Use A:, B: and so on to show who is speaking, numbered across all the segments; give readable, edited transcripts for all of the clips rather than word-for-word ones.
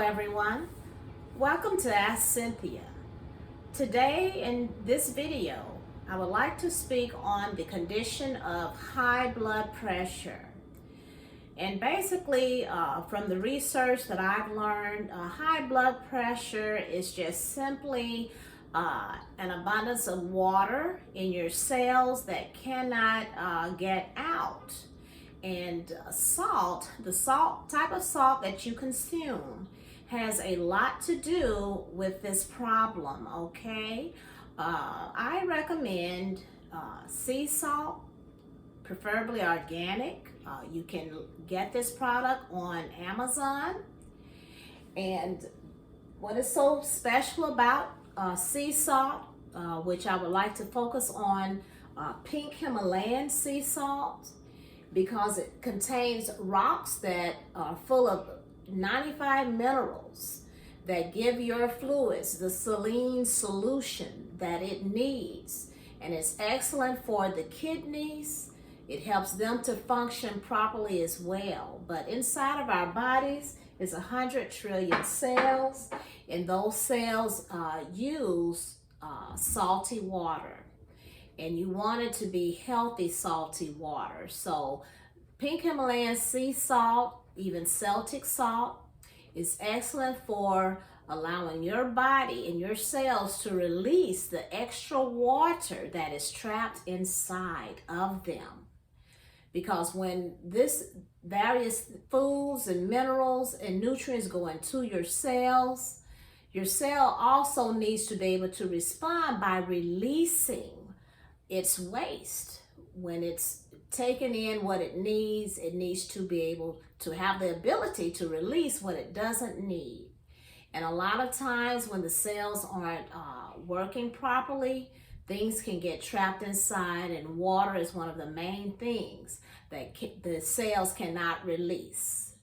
A: everyone. Welcome to Ask Cynthia. Today in this video, I would like to speak on the condition of high blood pressure. And basically, from the research that I've learned, high blood pressure is just simply an abundance of water in your cells that cannot get out. And the type of salt that you consume has a lot to do with this problem, okay? I recommend sea salt, preferably organic. You can get this product on Amazon. And what is so special about sea salt, which I would like to focus on pink Himalayan sea salt, because it contains rocks that are full of 95 minerals that give your fluids the saline solution that it needs. And it's excellent for the kidneys. It helps them to function properly as well. But inside of our bodies is 100 trillion cells, and those cells use salty water. And you want it to be healthy, salty water. So pink Himalayan sea salt, even Celtic salt, is excellent for allowing your body and your cells to release the extra water that is trapped inside of them. Because when this various foods and minerals and nutrients go into your cells, your cell also needs to be able to respond by releasing its waste. When it's taken in what it needs to be able to have the ability to release what it doesn't need. And a lot of times when the cells aren't working properly, things can get trapped inside, and water is one of the main things that the cells cannot release.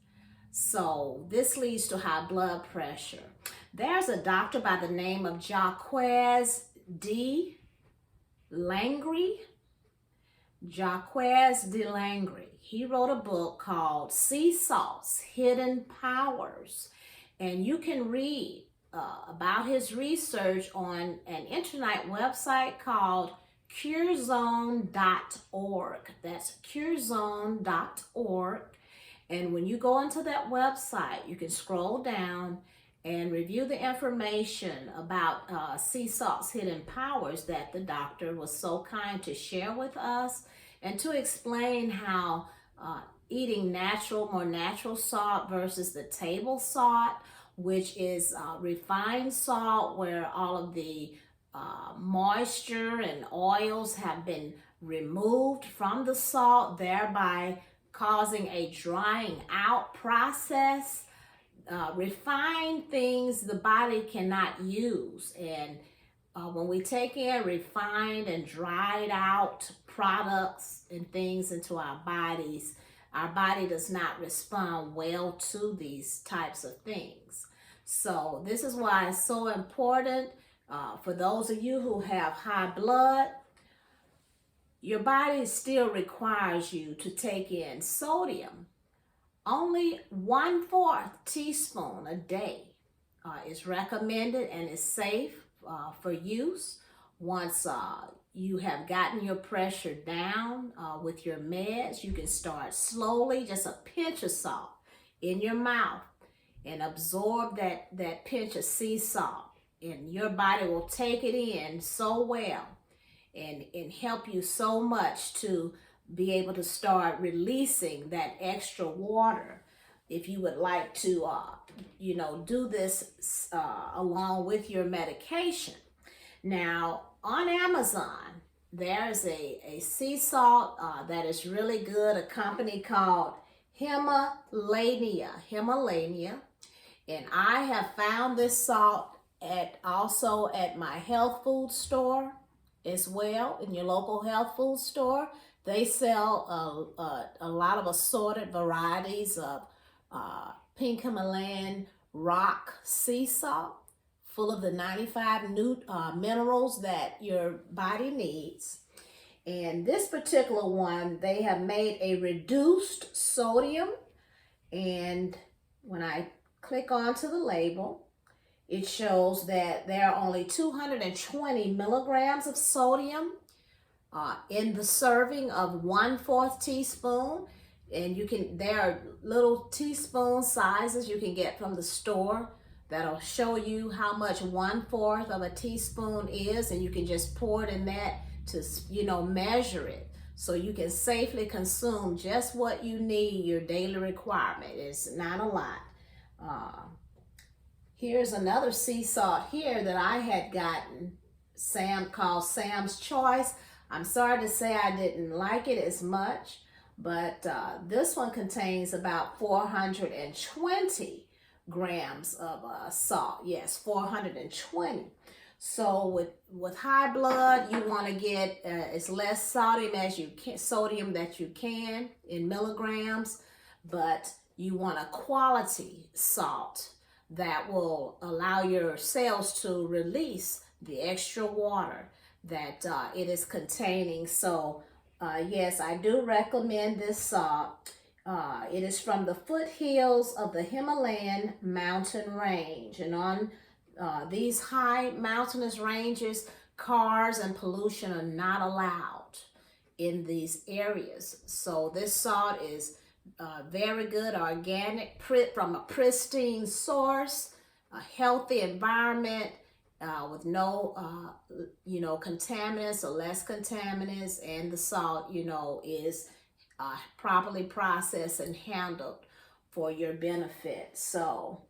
A: So this leads to high blood pressure. There's a doctor by the name of Jacques de Langry. Jacques de Langry. He wrote a book called Sea Salt's Hidden Powers. And you can read about his research on an internet website called curezone.org. That's curezone.org. And when you go into that website, you can scroll down and review the information about sea salt's hidden powers that the doctor was so kind to share with us, and to explain how eating more natural salt versus the table salt, which is refined salt, where all of the moisture and oils have been removed from the salt, thereby causing a drying out process. Refined things the body cannot use, and when we take in refined and dried out products and things into our body does not respond well to these types of things. So this is why it's so important for those of you who have high blood. Your body still requires you to take in sodium. Only 1/4 teaspoon a day is recommended and is safe for use. Once you have gotten your pressure down with your meds, you can start slowly, just a pinch of salt in your mouth, and absorb that pinch of sea salt. And your body will take it in so well and help you so much to be able to start releasing that extra water. If you would like to, do this along with your medication. Now, on Amazon, there's a sea salt that is really good, a company called Himalaya. And I have found this salt also at my health food store as well, in your local health food store. They sell a lot of assorted varieties of pink Himalayan rock sea salt, full of the 95 minerals that your body needs. And this particular one, they have made a reduced sodium. And when I click onto the label. It shows that there are only 220 milligrams of sodium in the serving of 1/4 teaspoon. And there are little teaspoon sizes you can get from the store that'll show you how much 1/4 of a teaspoon is, and you can just pour it in that to, measure it so you can safely consume just what you need, your daily requirement. It's not a lot. Here's another sea salt here that I had gotten, called Sam's Choice. I'm sorry to say I didn't like it as much, but this one contains about 420 grams of salt. Yes, 420. So with high blood, you want to get as less sodium that you can in milligrams, but you want a quality salt that will allow your cells to release the extra water that it is containing. So yes, I do recommend this salt. It is from the foothills of the Himalayan mountain range, and on these high mountainous ranges, cars and pollution are not allowed in these areas. So this salt is very good, organic, from a pristine source, a healthy environment with no, contaminants or less contaminants, and the salt, is properly processed and handled for your benefit. So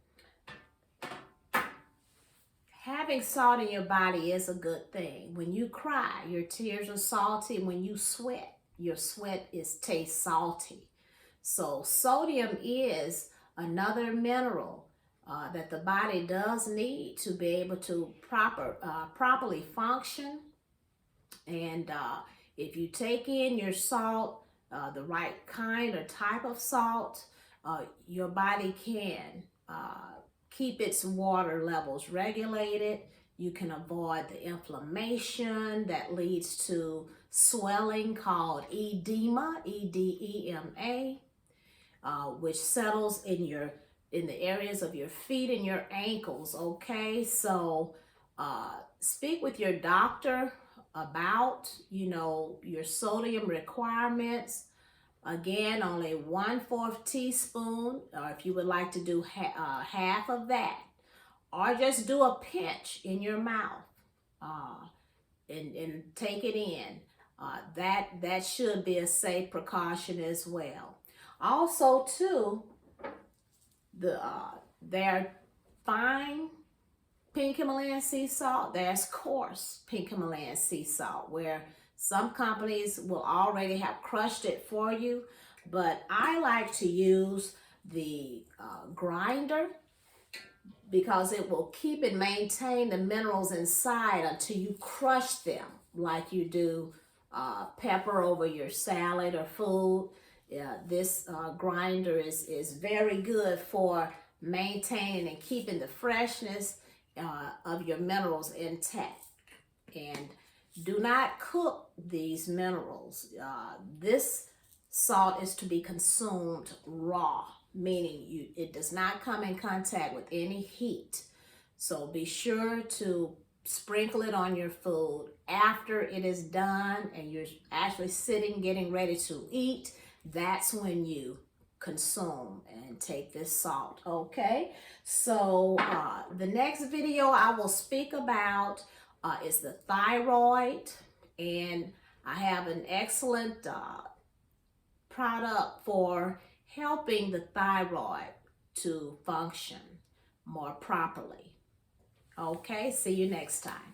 A: having salt in your body is a good thing. When you cry, your tears are salty. When you sweat, your sweat tastes salty. So sodium is another mineral that the body does need to be able to properly function. And if you take in your salt, the right kind or type of salt, your body can keep its water levels regulated. You can avoid the inflammation that leads to swelling called edema, edema, which settles in the areas of your feet and your ankles. Okay, so speak with your doctor about your sodium requirements. Again, only 1/4 teaspoon, or if you would like to do half of that, or just do a pinch in your mouth and take it in. That should be a safe precaution as well. Also, too, there are fine pink Himalayan sea salt. There's coarse pink Himalayan sea salt, where some companies will already have crushed it for you, but I like to use the grinder because it will keep and maintain the minerals inside until you crush them, like you do pepper over your salad or food. This grinder is very good for maintaining and keeping the freshness of your minerals intact. And do not cook these minerals. This salt is to be consumed raw, meaning it does not come in contact with any heat. So be sure to sprinkle it on your food after it is done and you're actually sitting getting ready to eat. That's when you consume and take this salt. Okay, so the next video I will speak about is the thyroid, and I have an excellent product for helping the thyroid to function more properly. Okay, see you next time.